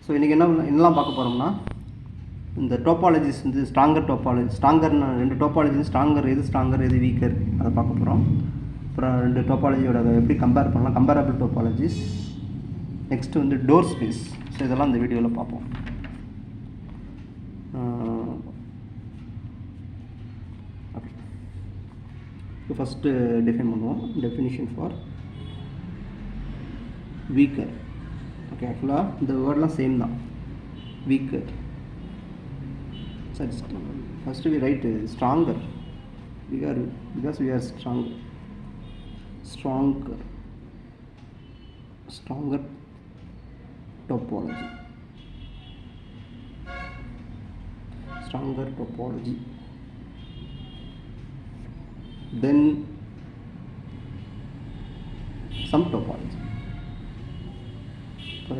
So இன்றைக்கி என்னெல்லாம் பார்க்க போகிறோம்னா, இந்த டோபாலஜிஸ் வந்து ஸ்ட்ராங்கர்னு 2 டோபாலஜி, ஸ்ட்ராங்கர் எது வீக்கர் அதை பார்க்க போகிறோம். அப்புறம் 2 டோபாலஜியோட எப்படி கம்பேர் பண்ணலாம், கம்பேரபிள் டோபாலஜிஸ். நெக்ஸ்ட்டு வந்து டோர் ஸ்பேஸ். ஸோ இதெல்லாம் இந்த வீடியோவில் பார்ப்போம். ஓகே, இப்போ ஃபஸ்ட்டு டிஃபைன் பண்ணுவோம். Definition for weaker. ஓகே, ஆக்சுவலாக இந்த வேர்டெலாம் சேம் தான். வீக்கர், சரி, first we write stronger. because we are stronger topology. Then some topology. இப்போ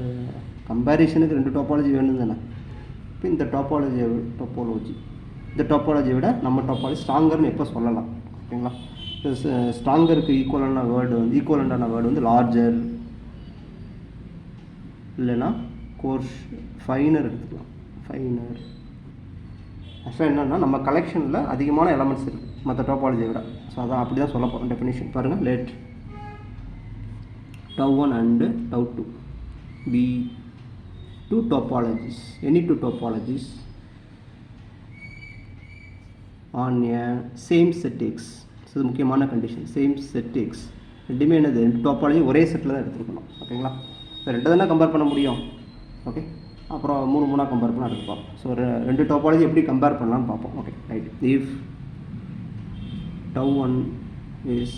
கம்பேரிஷனுக்கு 2 டோபாலஜி வேணும் தானே. இப்போ இந்த டோபாலஜியை விட நம்ம டோபாலஜி ஸ்ட்ராங்கர்னு எப்போ சொல்லலாம், ஓகேங்களா? ஸ்ட்ராங்கருக்கு ஈக்குவலண்டான வேர்டு வந்து லார்ஜர், இல்லைன்னா ஃபைனர் எடுத்துக்கலாம். ஃபைனர் ஆக்சுவலாக என்னென்னா, நம்ம கலெக்ஷனில் அதிகமான எலமெண்ட்ஸ் இருக்குது மற்ற டோபாலஜியை விட. ஸோ அதான் அப்படி தான் சொல்ல போகிறோம். டெஃபினிஷன் பாருங்கள். Let τ1 and τ2 be any two topologies on a same set X. So இது முக்கியமான கண்டிஷன். சேம் செட் X ரெண்டுமே என்னது, 2 டோபாலஜி ஒரே செட்டில் தான் எடுத்துருக்கணும், ஓகேங்களா? இப்போ 2 தானே கம்பேர் பண்ண முடியும். ஓகே, அப்புறம் 3 கம்பேர் பண்ண எடுத்துப்போம். ஸோ 2 டோபாலஜி எப்படி கம்பேர் பண்ணலான்னு பார்ப்போம். Okay, right. If τ1 is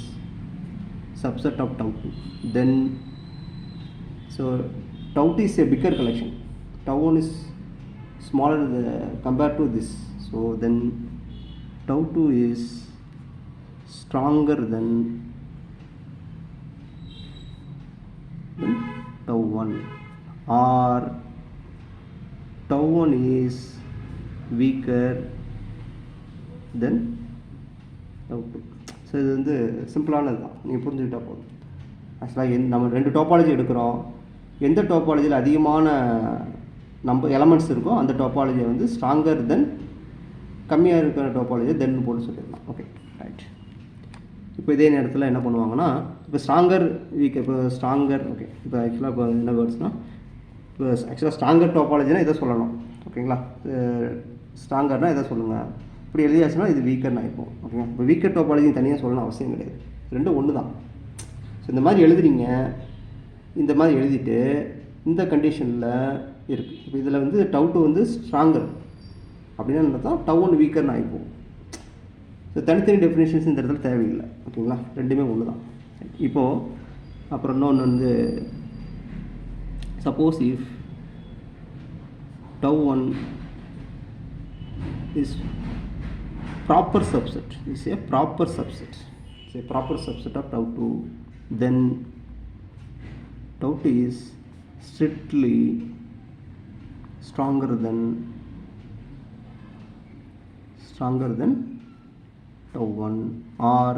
subset of τ2, then so τ2 is a bigger collection, τ1 is smaller compared to this, so then τ2 is stronger than τ1, or τ1 is weaker than τ2. So இது வந்து சிம்பிளானது தான், நீங்கள் புரிஞ்சுக்கிட்டால் போதும். ஆக்சுவலாக நம்ம 2 டோபாலஜி எடுக்கிறோம். எந்த டோபாலஜியில் அதிகமான எலமெண்ட்ஸ் இருக்கோ அந்த டோபாலஜியை வந்து ஸ்ட்ராங்கர் தென், கம்மியாக இருக்கிற டோபாலஜியை தென் போட்டு சொல்லிடலாம். Okay, right. இப்போ இதே நேரத்தில் என்ன பண்ணுவாங்கன்னா, இப்போ ஸ்ட்ராங்கர் வீக், இப்போ ஸ்ட்ராங்கர், ஓகே, இப்போ ஆக்சுவலாக இப்போ என்ன வேர்ட்ஸ்னால், இப்போ ஆக்சுவலாக ஸ்ட்ராங்கர் டோபாலஜினா இதை சொல்லணும், ஓகேங்களா? ஸ்ட்ராங்கர்னால் இதை சொல்லுங்கள். இப்படி எழுதியாச்சுன்னா இது வீக்கர்னு ஆகிப்போம், ஓகேங்களா? இப்போ வீக்கர் டோபாலஜி தனியாக சொல்லணும் அவசியம் கிடையாது, 2 ஒன்று தான். ஸோ இந்த மாதிரி எழுதுறீங்க, இந்த மாதிரி எழுதிட்டு இந்த கண்டிஷனில் இருக்குது. இப்போ இதில் வந்து τ2 வந்து ஸ்ட்ராங்கர் அப்படின்னா என்ன தான், τ1 வீக்கர்னு ஆகிப்போம். ஸோ தனித்தனி டெஃபினேஷன்ஸ் இந்த இடத்துல தேவையில்லை, ஓகேங்களா? ரெண்டுமே ஒன்று தான். இப்போது அப்புறம் இன்னொன்று வந்து, suppose if τ1 is proper subset of τ2, then τ2 is strictly stronger than τ1, or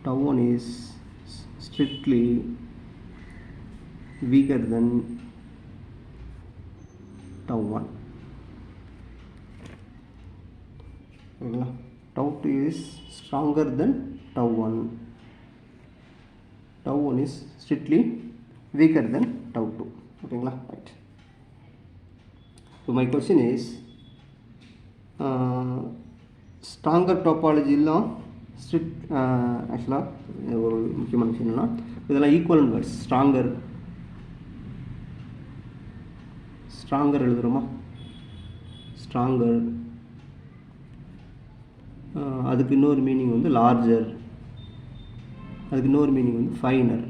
τ1 is strictly weaker than τ1. ஓகேங்களா? τ2 is stronger than τ1, τ1 is strictly weaker than τ2. ஓகேங்களா? Right. So my question is, stronger டோபாலஜிலாம் ஆக்சுவலாக ஒரு முக்கியமான விஷயம் என்னென்னா, இதெல்லாம் ஈக்குவலன்ட் வேர்ட்ஸ். ஸ்ட்ராங்கர் எழுதுகிறோமா, ஸ்ட்ராங்கர், அதுக்கு இன்னொரு மீனிங் வந்து லார்ஜர், அதுக்கு இன்னொரு மீனிங் வந்து ஃபைனர்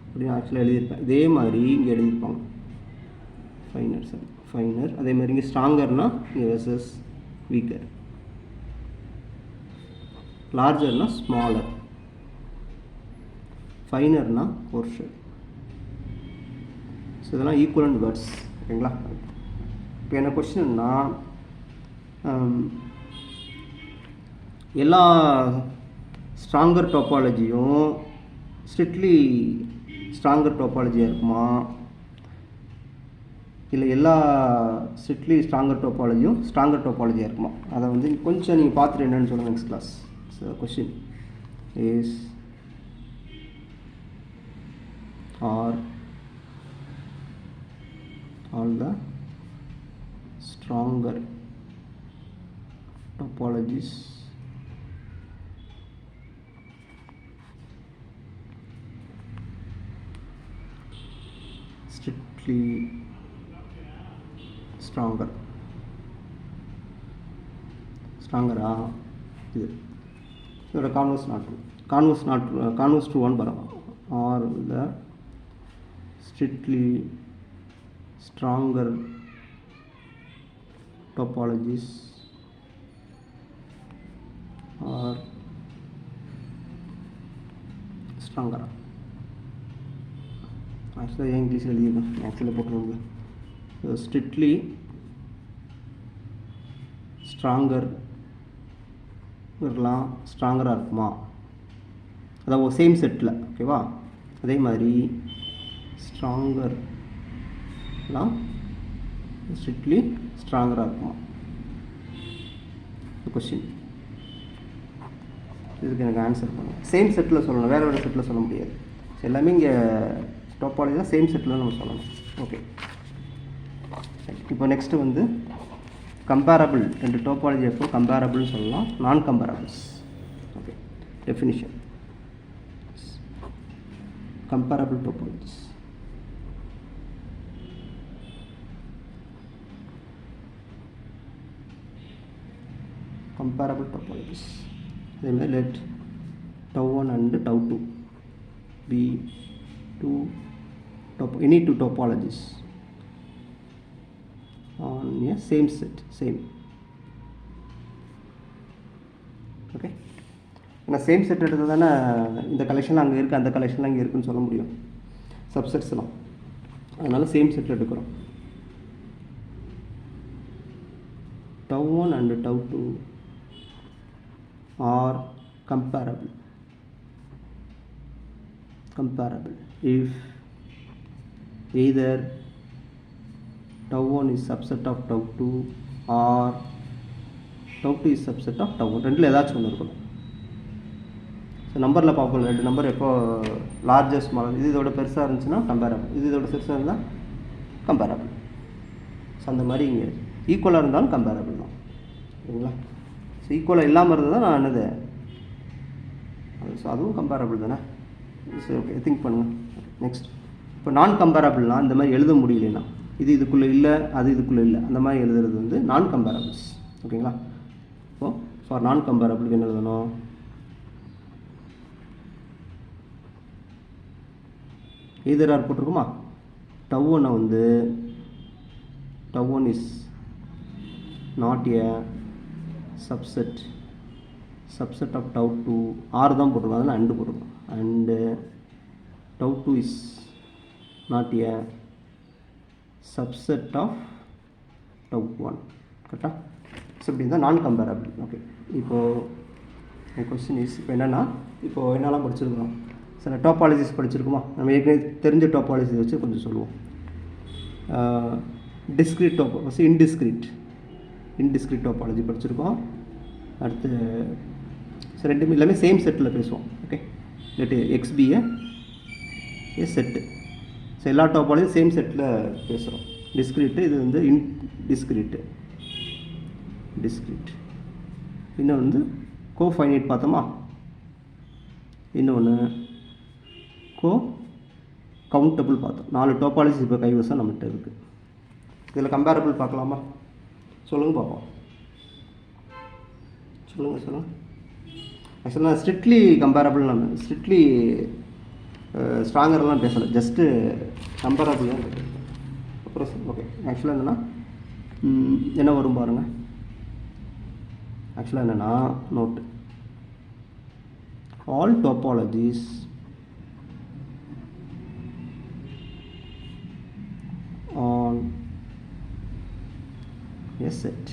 அப்படின்னு ஆக்சுவலாக எழுதியிருப்பேன். இதே மாதிரி இங்கே எழுதியிருப்பாங்க, ஃபைனர். அதே மாதிரி இங்கே ஸ்ட்ராங்கர்னால் இங்கே வெர்சஸ் வீக்கர், லார்ஜர்னால் ஸ்மாலர், ஃபைனர்னால் கோர்ஷர். ஸோ இதெல்லாம் ஈக்குவலன்ட் வேர்ட்ஸ், ஓகேங்களா? இப்போ என்ன கொஸ்டின்னா, எல்லா ஸ்ட்ராங்கர் டோபாலஜியும் ஸ்ட்ரிக்ட்லி ஸ்ட்ராங்கர் டோபாலஜியாக இருக்குமா, இல்லை எல்லா ஸ்ட்ரிக்ட்லி ஸ்ட்ராங்கர் டோபாலஜியும் ஸ்ட்ராங்கர் டோபாலஜியாக இருக்குமா? அதை வந்து கொஞ்சம் நீங்கள் பார்த்துட்டு என்னென்னு சொல்லுங்கள் next class. So question is are all the stronger topologies strictly stronger இது இதோட converse not true, converse true one பரவா are the strictly stronger topologies are stronger. ஆக்சுவலாக ஏன் இங்கிலீஷ் எழுதியிருக்கேன், ஆக்சுவலாக போட்டுருங்க. ஸ்ட்ரிக்ட்லி ஸ்ட்ராங்கர்லாம் ஸ்ட்ராங்கராக இருக்குமா, அதாவது சேம் செட்டில், ஓகேவா? அதே மாதிரி ஸ்ட்ராங்கர்லாம் ஸ்ட்ரிக்ட்லி ஸ்ட்ராங்கராக இருக்குமா? கொஸ்டின் இதுக்கு எனக்கு ஆன்சர் பண்ணுங்கள். சேம் செட்டில் சொல்லணும், வேறு வேறு செட்டில் சொல்ல முடியாது. எல்லாமே இங்கே டோபாலஜி தான், சேம் செட்டில் நம்ம சொல்லணும். ஓகே, இப்போ நெக்ஸ்ட்டு வந்து கம்பேரபிள். ரெண்டு டோபாலஜி எப்போ கம்பேரபிள்னு சொல்லலாம், நான் comparables. Okay, definition comparable topologies. comparable topologies. Then let tau 1 and tau 2 be any two topologies on a same set, same. Okay, ஏன்னா சேம் செட் எடுத்து தானே இந்த கலெக்ஷனில் அங்கே இருக்குது, அந்த கலெக்ஷனில் அங்கே இருக்குதுன்னு சொல்ல முடியும், சப்செட்ஸ்லாம். அதனால் சேம் செட் எடுக்கிறோம். tau 1 and tau 2 are comparable if either tau 1 is subset of tau 2 or tau 2 is subset of tau 1. ரெண்டில் ஏதாச்சும் ஒன்று இருக்கணும். ஸோ நம்பரில் பார்ப்போம், ரெண்டு நம்பர் எப்போ லார்ஜஸ்ட் ஸ்மால், இது இதோட பெருசாக இருந்துச்சுன்னா கம்பேரபிள், இது இதோட பெருசாக இருந்தால் கம்பேரபிள். ஸோ அந்த மாதிரி இங்கே ஈக்குவலாக இருந்தாலும் கம்பேரபிள் தான், சரிங்களா? ஸோ ஈக்குவலாக இல்லாமல் இருந்தால் தான் நான் என்னது, ஸோ அதுவும் கம்பேரபிள் தானே. சரி, ஓகே, திங்க் பண்ணுங்கள். நெக்ஸ்ட், இப்போ நான் கம்பேரபிள்னால் இந்த மாதிரி எழுத முடியலன்னா, இது இதுக்குள்ளே இல்லை, அது இதுக்குள்ளே இல்லை, அந்த மாதிரி எழுதுறது வந்து நான் கம்பேரபிள்ஸ். ஓகேங்களா? இப்போது ஃபார் நான் கம்பேரபிளுக்கு என்ன எழுதணும், எதிராக போட்டிருக்குமா, tau 1 வந்து tau 1 is not a subset of tau 2, R தான் போட்டிருக்கோம், அதனால் அண்டு போட்டிருக்கோம். And tau 2 is not a subset of tau 1. கரெக்டாக? ஸோ இப்படி இருந்தால் நான் கம்பேரபிள். ஓகே, இப்போது கொஸ்டின் இஸ் இப்போ என்னென்னா, இப்போது என்னெல்லாம் படிச்சிருக்கிறோம், சில டோபாலஜிஸ் படிச்சிருக்குமா, நம்ம ஏற்கனவே தெரிஞ்ச டோபாலஜி வச்சு கொஞ்சம் சொல்லுவோம். டிஸ்கிரீட் டோபாலஜி, இன்டிஸ்கிரீட் டோபாலஜி படிச்சிருக்கோம். அடுத்து ரெண்டுமே எல்லாமே சேம் செட்டில் பேசுவோம். Okay, let X be A set. So எல்லா டோபாலஜியும் சேம் செட்டில் பேசுகிறோம். டிஸ்கிரீட்டு, இது வந்து டிஸ்கிரீட். இன்னும் வந்து கோஃபைனைட் பார்த்தோமா, இன்னொன்று கவுண்டபிள் பார்த்தோம். 4 டோபாலஜி இப்போ கைவசம் நம்மகிட்ட இருக்குது. இதில் கம்பேரபிள் பார்க்கலாமா? சொல்லுங்கள் பார்ப்போம். சொல்லுங்கள். ஆக்சுவலாக நான் ஸ்ட்ரிக்ட்லி கம்பேரபிள், நான் ஸ்ட்ரிக்ட்லி ஸ்ட்ராங்கர்லாம் பேசலை, ஜஸ்ட்டு கம்பேரபிள் தான் பேசுகிறேன். அப்புறம் ஓகே, ஆக்சுவலாக என்னென்னா என்ன வரும் பாருங்கள். ஆக்சுவலாக என்னென்னா note, all topologies on a set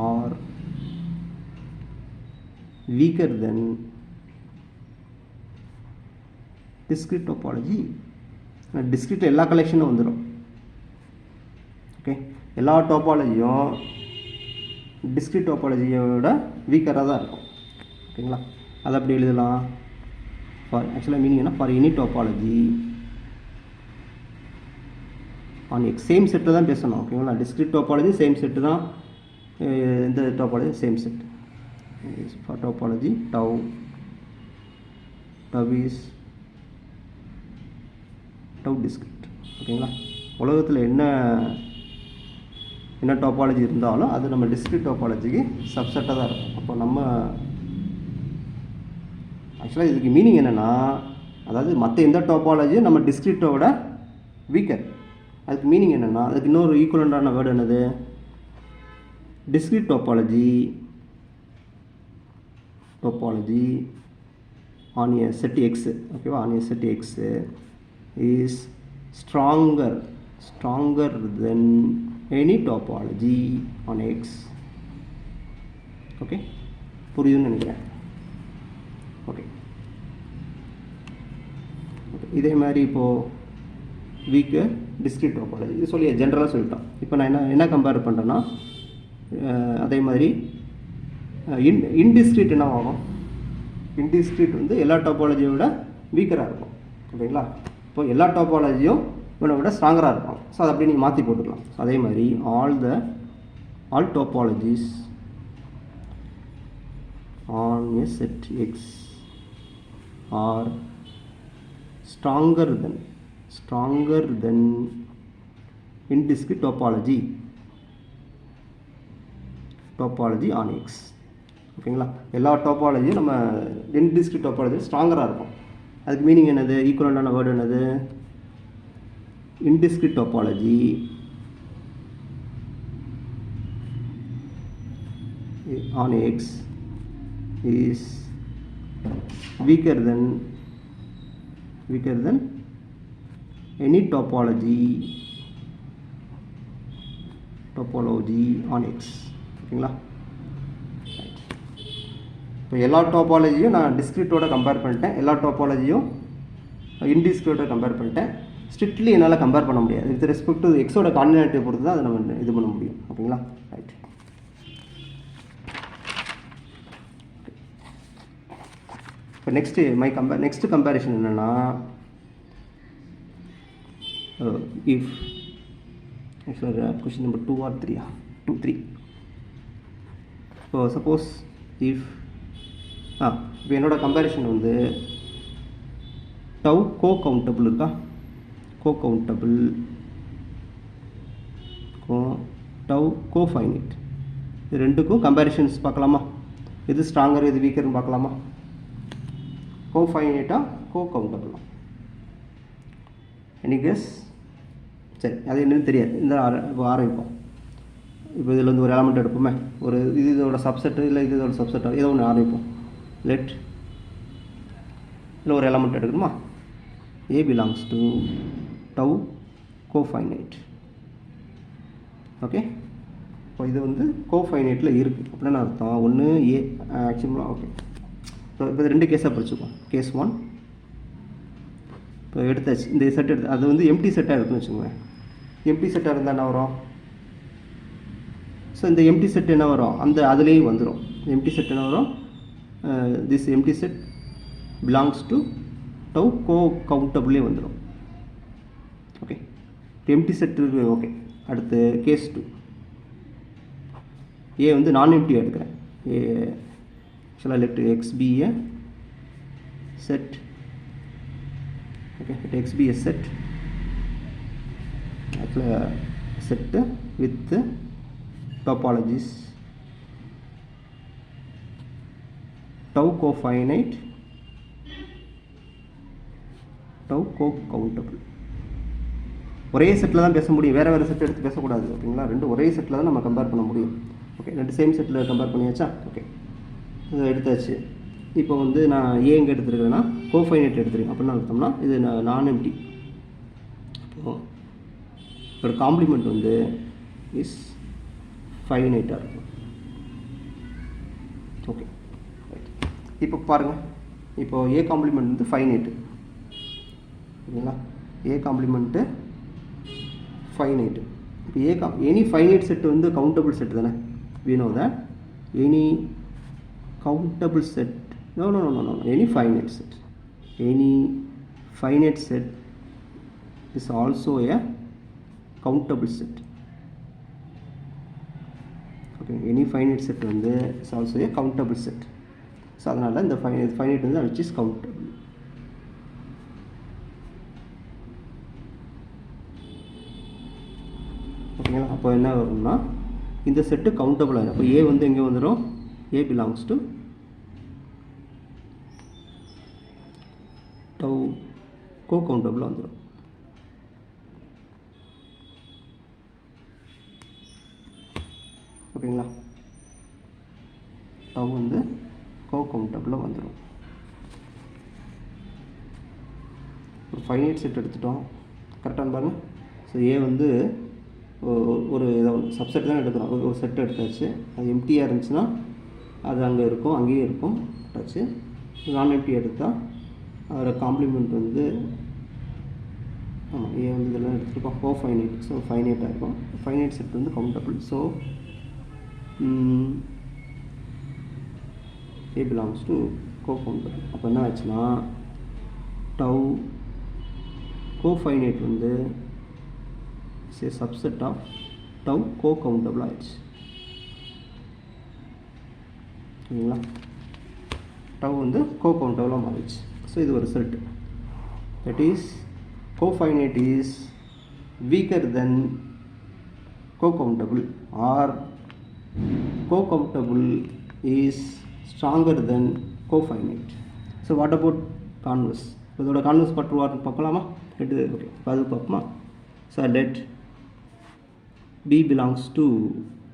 are weaker than discrete topology டிஸ்க்ரீட்டில் எல்லா கலெக்ஷனும் வந்துடும். ஓகே, எல்லா டோபாலஜியும் டிஸ்க்ரீட் டோபாலஜியோட வீக்கராக தான் இருக்கும். ஓகேங்களா, அதை அப்படி எழுதலாம். ஃபார் ஆக்சுவலாக மீனிங் என்ன, for any topology on X same set தான் பேசணும். ஓகேங்களா, டிஸ்க்ரீட் டோபாலஜி சேம் செட்டு தான், இந்த topology same set. For topology tau is tau discrete. ஓகேங்களா, உலகத்தில் என்ன டோபாலஜி இருந்தாலும் அது நம்ம டிஸ்க்ரீட் டோபாலஜிக்கு சப்செட்டாக தான் இருக்கும். அப்போ நம்ம ஆக்சுவலாக இதுக்கு மீனிங் என்னென்னா, அதாவது மற்ற எந்த டோபாலஜியும் நம்ம டிஸ்க்ரீட்டோட வீக்கர். அதுக்கு மீனிங் என்னென்னா, அதுக்கு இன்னொரு ஈக்குவலண்டான வேர்டு என்னது, discrete topology on a set X, okay, on a set X is stronger than any topology on X. Okay, புரியுதுன்னு நினைக்கிறேன். ஓகே, இதே மாதிரி இப்போது வீக்கு டிஸ்க்ரீட் டோபாலஜி இது சொல்லி ஜென்ரலாக சொல்லிட்டோம். இப்போ நான் என்ன கம்பேர் பண்ணுறேன்னா, அதே மாதிரி இன்டிஸ்க்ரீட் என்ன ஆகும், இன்டிஸ்க்ரீட் வந்து எல்லா டோபாலஜியோட வீக்கராக இருக்கும். ஓகேங்களா, இப்போ எல்லா டோபாலஜியும் இவனை விட ஸ்ட்ராங்கராக இருக்கும். ஸோ அதை அப்படி நீங்கள் மாற்றி போட்டுக்கலாம். ஸோ அதே மாதிரி all topologies on a set X are stronger than indiscrete topology on X. ஓகேங்களா, எல்லா டோபாலஜியும் நம்ம இன்டிஸ்க்ரீட் டோபாலஜி ஸ்ட்ராங்கராக இருக்கும். அதுக்கு மீனிங் என்னது, ஈக்குவலண்டான வேர்டு என்னது, indiscrete topology on X is weaker than any topology on X. ஓகேங்களா, இப்போ எல்லா டோபாலஜியும் நான் டிஸ்க்ரீட்டோட கம்பேர் பண்ணிட்டேன், எல்லா டோபாலஜியும் இன்டிஸ்க்ரீட்டோட கம்பேர் பண்ணிட்டேன். ஸ்ட்ரிக்ட்லி என்னால் கம்பேர் பண்ண முடியாது. வித் ரெஸ்பெக்ட் டு எக்ஸோட கார்டினேட்டை பொறுத்து தான் அதை நம்ம இது பண்ண முடியும். ஓகேங்களா, ரைட். இப்போ நெக்ஸ்ட் கம்பேரிஷன் என்னென்னா, if actually question number 2 or 3 2 3. So suppose if இப்போ என்னோட கம்பேரிஷன் வந்து டவ் கவுண்டபிள் இருக்கா, கவுண்டபிள் டவ் கோஃபைனைட், இது ரெண்டுக்கும் கம்பேரிஷன்ஸ் பார்க்கலாமா, எது ஸ்ட்ராங்கர் எது வீக்கர்னு பார்க்கலாமா. கோஃபைனைட்டா கவுண்டபிளா, எனி கெஸ்? சரி, அது என்னன்னு தெரியாது. இந்த இப்போ ஆரம்பிப்போம். இப்போ இதில் வந்து ஒரு எலமெண்ட் எடுப்போமே, ஒரு இதோட சப்செட்டு இல்லை இதோட சப்செட்டாக ஏதோ ஒன்று ஆரம்பிப்போம். லெட் இல்லை ஒரு எலமெண்ட் எடுக்கணுமா, ஏ பிலாங்ஸ் டு டவ் கோஃபைனைட். ஓகே, இப்போ இது வந்து கோஃபைனைட்டில் இருக்குது அப்படின்னு அர்த்தம். ஒன்று ஏ ஆக்சுவலாக ஓகே. ஸோ இப்போ ரெண்டு கேஸாக பிரிச்சுப்போம். கேஸ் 1 இப்போ எடுத்தாச்சு. இந்த செட் எடுத்து அது வந்து எம்டி செட்டாக இருக்குன்னு வச்சுக்கோங்க. எம்டி செட்டாக இருந்தால் என்ன வரும், ஸோ இந்த எம்டி செட் என்ன வரும், அதுலேயும் வந்துடும். எம்டி செட் என்ன வரும், this empty set belongs to tau கவுண்டபிளே வந்துடும். ஓகே, எம்டி செட் இருக்குது. ஓகே, அடுத்து கேஸ் 2 ஏ வந்து நான் எம்டியாக எடுக்கிறேன். ஏ ஆக்சுவலாக let X be a set. Okay, let X be a set, set with topologies tau cofinite, tau co-countable. ஒரே செட்டில் தான் பேச முடியும், வேறு செட் எடுத்து பேசக்கூடாது. ஓகேங்களா, ரெண்டு ஒரே செட்டில் தான் நம்ம கம்பேர் பண்ண முடியும். ஓகே, ரெண்டு சேம் செட்டில் கம்பேர் பண்ணியாச்சா. ஓகே, இதை எடுத்தாச்சு. இப்போ வந்து நான் ஏ எங்கே எடுத்துருக்கேன்னா கோஃபைனைட் எடுத்துருக்கேன். அப்படின்னு அர்த்தம்னா இது நான் எம்டி. இப்போது ஒரு காம்ப்ளிமெண்ட் வந்து இஸ் ஃபைனைட்டாக இருக்கும். Okay, right. இப்போ பாருங்கள், இப்போது ஏ காம்ப்ளிமெண்ட் வந்து ஃபைனைட்டு. ஓகேங்களா, A காம்ப்ளிமெண்ட்டு ஃபைனைட். இப்போ எனி ஃபைனைட் செட் வந்து கவுண்டபிள் செட் தானே. we know that any countable set no any finite set is also a countable set. okay, any finite set வந்து is also a countable set. So அதனால் இந்த finite வந்து which is countable. ஓகேங்களா. அப்போ என்ன வரும்னா இந்த செட்டு கவுண்டபிள் ஆகிடும். அப்போ ஏ வந்து எங்கே வந்துடும், ஏ பிலாங்ஸ் டு டவு கோ கவுண்டபிளாக வந்துடும். ஓகேங்களா. டவு வந்து கோ கவுண்டபிளாக வந்துடும். ஒரு ஃபைனைட் செட் எடுத்துட்டோம், கரெக்டான பாருங்கள். ஸோ ஏ வந்து ஒரு ஏதோ சப்செட் தான் எடுக்கிறோம். ஒரு செட் எடுத்தாச்சு, அது எம்டியாக இருந்துச்சுன்னா அது அங்கே இருக்கும், அங்கேயும் இருக்கும் எடுத்தாச்சு. நான் எம்டி எடுத்தால் அதோட காம்ப்ளிமெண்ட் வந்து ஆமாம் ஏ வந்து இதெல்லாம் எடுத்துருக்கோம் கோ ஃபைனைட். ஸோ ஃபைனைட்டாக இருக்கும். ஃபைனைட் செட் வந்து countable. So A belongs to co countable. அப்போ என்ன ஆச்சுன்னா டவு கோ ஃபைனைட் வந்து say subset of tau co-countable ஆயிடுச்சு. ஓகேங்களா. டவு வந்து co-countable மாறிடுச்சு. ஸோ இது ஒரு set. That is co-finite is weaker than co-countable or co-countable is stronger than co-finite. So what about converse? இதோட கான்வர்ஸ் பார்க்கலாமா? ஓகே, அது பார்ப்போமா? So let B belongs to,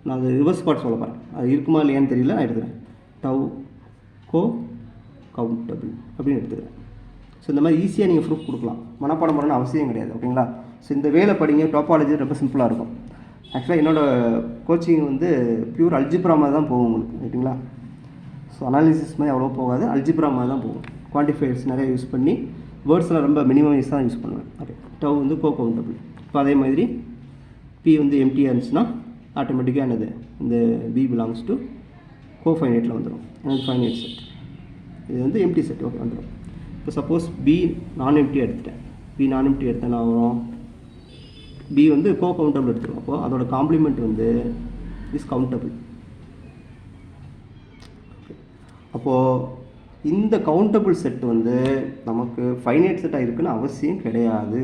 நான் அது ரிவர்ஸ் பார்ட் சொல்ல போகிறேன், அது இருக்குமா இல்லையான்னு தெரியல, நான் எடுத்துக்கிறேன் டவு கோ கவுண்டபிள் அப்படின்னு எடுத்துக்கிறேன். ஸோ இந்த மாதிரி ஈஸியாக நீங்கள் ப்ரூஃப் கொடுக்கலாம், மனப்பாடம் பண்ணணும்னு அவசியம் கிடையாது. ஓகேங்களா. ஸோ இந்த வேலை படிங்க, டாப்பாலஜி ரொம்ப சிம்பிளாக இருக்கும். ஆக்சுவலாக என்னோடய கோச்சிங் வந்து பியூர் அல்ஜிப்ரா மாதிரி தான் போகும் உங்களுக்கு. ரைட்டுங்களா. ஸோ அனாலிசிஸ் மாதிரி அவ்வளோ போகாது, அல்ஜிப்ரா மாதிரி தான் போகும். குவான்டிஃபையர்ஸ் நிறைய யூஸ் பண்ணி வேர்ட்ஸில் ரொம்ப மினிமைஸ் தான் யூஸ் பண்ணுவேன். ஓகே, டவு வந்து கோ கவுண்டபிள். இப்போ அதே மாதிரி பி வந்து எம்டியாக இருந்துச்சுன்னா ஆட்டோமேட்டிக்காக என்னது, இந்த பி பிலாங்ஸ் டு கோ ஃபைனைட்டில் வந்துடும். எனக்கு ஃபைனைட் செட், இது வந்து எம்டி செட். ஓகே, வந்துடும். இப்போ சப்போஸ் பி நான் எம்டி எடுத்துட்டேன், பி நான் எம்டி எடுத்தேன், நான் வரும் பி வந்து கோ கவுண்டபிள் எடுத்துருவோம். அப்போது அதோட காம்ப்ளிமெண்ட் வந்து இஸ் கவுண்டபிள். அப்போது இந்த கவுண்டபிள் செட் வந்து நமக்கு ஃபைனைட் செட்டாக இருக்குன்னு அவசியம் கிடையாது.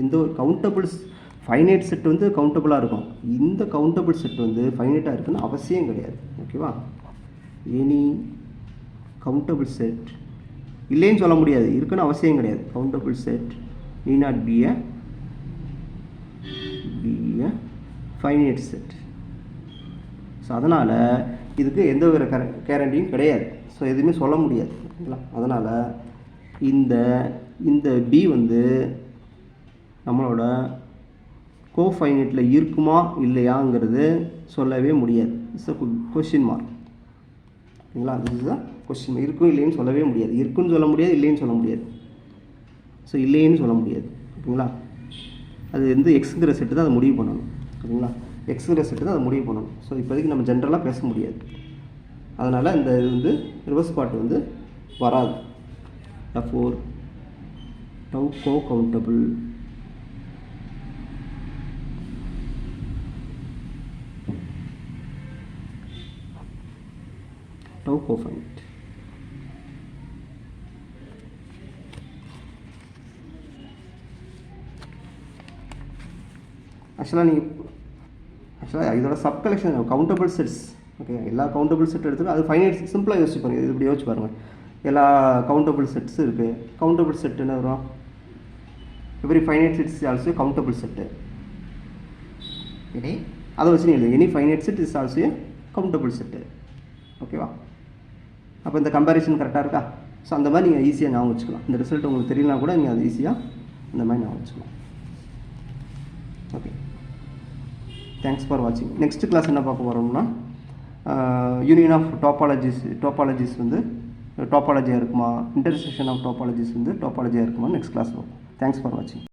இந்த ஒரு கவுண்டபிள்ஸ் ஃபைனைட் செட் வந்து கவுண்டபிளாக இருக்கும், இந்த கவுண்டபிள் செட் வந்து ஃபைனைட்டாக இருக்குன்னு அவசியம் கிடையாது. ஓகேவா. எனி கவுண்டபிள் செட் இல்லைன்னு சொல்ல முடியாது, இருக்குன்னு அவசியம் கிடையாது. கவுண்டபிள் செட் நீ not be a finite set. So அதனால் இதுக்கு எந்த ஒரு கேரண்டியும் கிடையாது. ஸோ எதுவுமே சொல்ல முடியாது. ஓகேங்களா. அதனால் இந்த பி வந்து நம்மளோட கோஃபைனைட்டில் இருக்குமா இல்லையாங்கிறது சொல்லவே முடியாது. It's a question mark. ஓகேங்களா. இதுதான் கொஸ்டின். இருக்கும் இல்லைன்னு சொல்லவே முடியாது. இருக்குன்னு சொல்ல முடியாது, இல்லைன்னு சொல்ல முடியாது. ஸோ இல்லைன்னு சொல்ல முடியாது. ஓகேங்களா. அது வந்து எக்ஸுங்கிற செட்டு தான் அதை முடிவு பண்ணணும். ஓகேங்களா. எக்ஸுங்கிற செட்டு தான் அதை முடிவு பண்ணணும். ஸோ இப்போதைக்கு நம்ம ஜென்ரலாக பேச முடியாது. அதனால் இந்த இது வந்து ரிவர்ஸ் பார்ட் வந்து வராது. therefore tau co-countable tau cofinite. ஆக்சுவலாக இதோட sub collection countable sets. Okay, எல்லா கவுண்டபிள் செட் எடுத்துகிட்டு அது ஃபைனைட் சிம்பிளாக யோசிச்சு பாருங்கள். இது இப்படி யோசிச்சு பாருங்கள். எல்லா கவுண்டபிள் செட்ஸ் இருக்குது. கவுண்டபிள் செட் என்ன வரும், every finite sets also countable set. Okay, அதை வச்சு நீ எழுது any finite set is also countable set. ஓகேவா. அப்போ இந்த கம்பேரிசன் கரெக்டாக இருக்கா. ஸோ அந்த மாதிரி நீங்கள் ஈஸியாக ஞாபகம் வச்சுக்கலாம். இந்த ரிசல்ட் உங்களுக்கு தெரியலனா கூட நீங்கள் அது ஈஸியாக இந்த மாதிரி ஞாபகம் வச்சுக்கலாம். ஓகே, தேங்க்ஸ் ஃபார் வாட்சிங். நெக்ஸ்ட் கிளாஸ் என்ன பார்க்க போகிறோம்னா யூனியன் ஆஃப் டாப்பாலஜிஸ் வந்து டாப்பாலஜியாக இருக்குமா, இன்டர்செக்ஷன் ஆஃப் டாப்பாலஜிஸ் வந்து டாப்பாலஜியாக இருக்குமா நெக்ஸ்ட் கிளாஸ் பார்ப்போம். தேங்க்ஸ் ஃபார் வாட்சிங்.